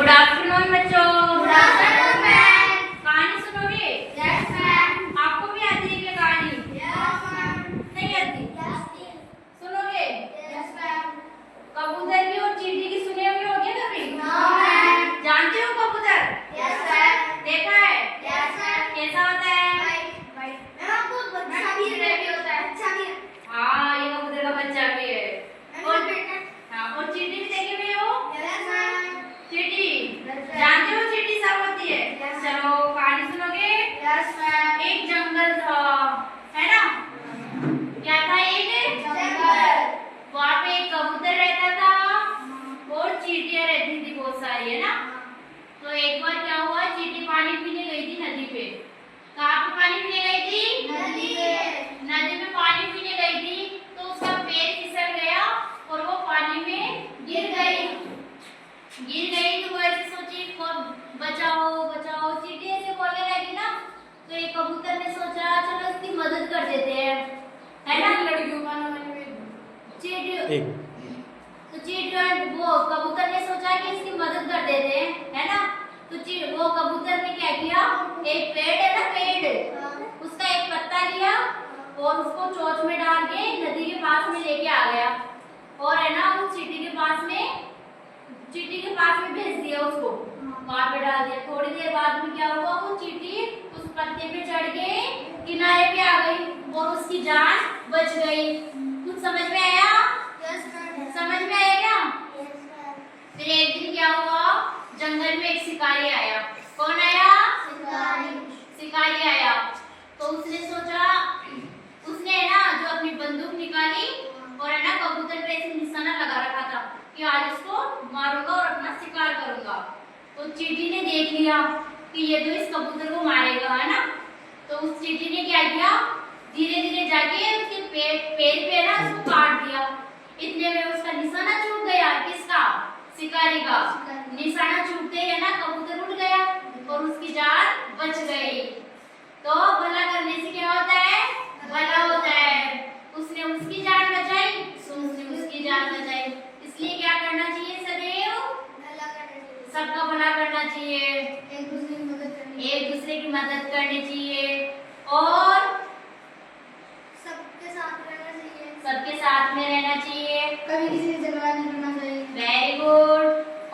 Good afternoon बच्चों। Good afternoon ma'am. कहानी सुनोगे? Yes ma'am. आपको भी आती है क्या कहानी? Yes ma'am. नहीं आती? सुनोगे? Yes ma'am. कबूतर की और चींटी की सुने हुए होगे कभी? No ma'am. जानते हो कबूतर? Yes ma'am. देखा है? Yes ma'am. कैसा होता है? वाइट। मैम आपको बच्चा भी होता है। अच्छा भी है। हाँ, ये कबूतर का बच्चा भी है। और बेटा। हाँ, और चींटी भी देखे हुए हो? Yes ma'am. चींटी जानते हो चींटी सब होती है? Yes. चलो कहानी सुनोगे? Yes ma'am. एक जंगल था, है ना? क्या था? एक जंगल। वहाँ पे एक कबूतर रहता था और चींटियां रहती थी बहुत सारी, है ना? तो एक बार क्या हुआ, चींटी पानी पीने गई थी नदी पे। कहाँ पे पानी पीने गई थी? नदी पे। नदी में पानी पीने गई थी तो उसका पैर फिसल गया और वो पानी में गिर गई। तो वो ऐसे सोची, बचाओ बचाओ, चींटी ऐसे बोलने लगी ना। तो एक कबूतर ने सोचा चलो इसकी मदद कर देते हैं, है ना? लड़कियों का नाम चींटी वो कबूतर ने सोचा कि इसकी मदद कर देते हैं, है ना? तो वो कबूतर ने क्या किया, एक पेड़ है ना, पेड़, उसका एक पत्ता लिया और उसको चोंच में डाल के नदी के पास में लेके आ गया और है ना उस चींटी के पास में भेज दिया उसको, वहां पे डाल दिया। थोड़ी देर बाद में क्या हुआ, वो चींटी उस पत्ते पे चढ़ के किनारे पे आ गई और उसकी जान बच गई। कुछ समझ में आया? Yes ma'am. समझ में आया क्या? Yes ma'am. फिर एक दिन क्या हुआ, जंगल में एक शिकारी आया। कौन आया? शिकारी आया। तो उसने सोचा, उसने है ना जो अपनी बंदूक निकाली और है ना कबूतर पे ऐसे निशाना लगा रखा था कि आज इसको मारूंगा और अपना शिकार करूंगा। तो चींटी ने देख लिया कि ये तो इस कबूतर को मारेगा, है ना? तो उस चींटी ने क्या किया, धीरे धीरे जाके उसके पैर पे ना उसको काट दिया। इतने में उसका निशाना छूट गया। किसका? शिकारी का। निशाना छूटते ही ना कबूतर उड़ गया और उसकी जान बच गई। तो भला करने से क्या होता है? भला होता है। उसने उसकी जान बचाई तो उसने उसकी जान बचाई। इसलिए क्या करना चाहिए? सदैव सबका भला करना चाहिए, एक दूसरे की मदद करनी एक दूसरे की मदद करनी चाहिए और सबके साथ रहना चाहिए। सबके साथ में रहना चाहिए। कभी किसी से झगड़ा नहीं करना चाहिए। Very good.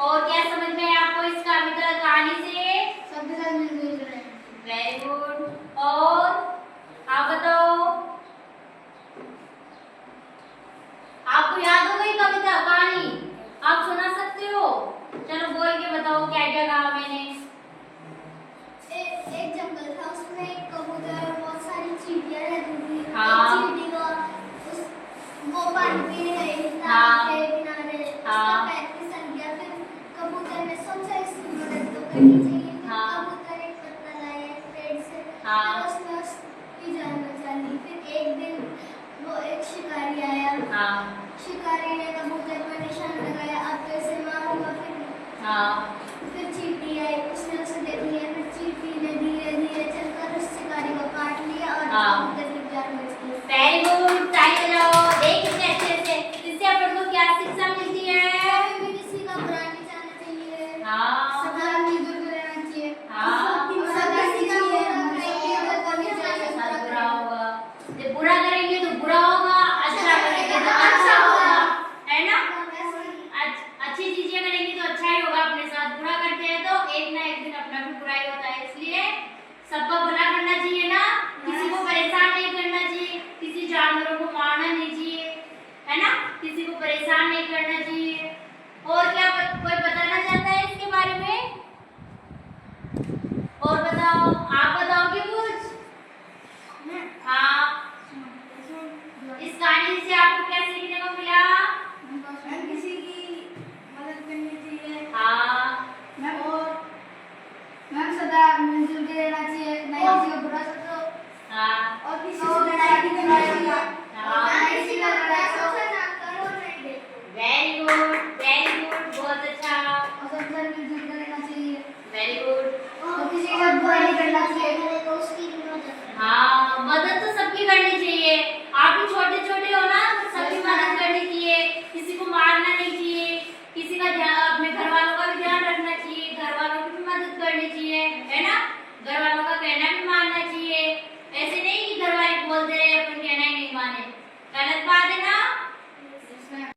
और क्या समझ में आया आपको इस कविता कहानी से? सबके साथ मिलजुल कर रहना। Very good. और आप बताओ, आपको याद हो गई कविता कहानी? आप सुना सकते हो? चलो बोल के बताओ क्या क्या कहा मैंने। एक जंगल था, उसमें एक कबूतर और बहुत सारी चींटियां रहती थी। हाँ। एक चींटी को वो पानी पीने गई थी हाँ। तालाब के किनारे। हाँ। उसका पैर फिसल गया। फिर कबूतर ने सोचा इसकी मदद तो करनी चाहिए। फिर हाँ। कबूतर एक पत्ता लाया एक पेड़ से। हाँ। फिर उसने उसकी जान बचा ली। फिर एक दिन वो एक शिकारी आया। हाँ। शिकारी ने कबूतर पर निशाना लगाया, अब तो इसे मारूंगा। फिर हाँ।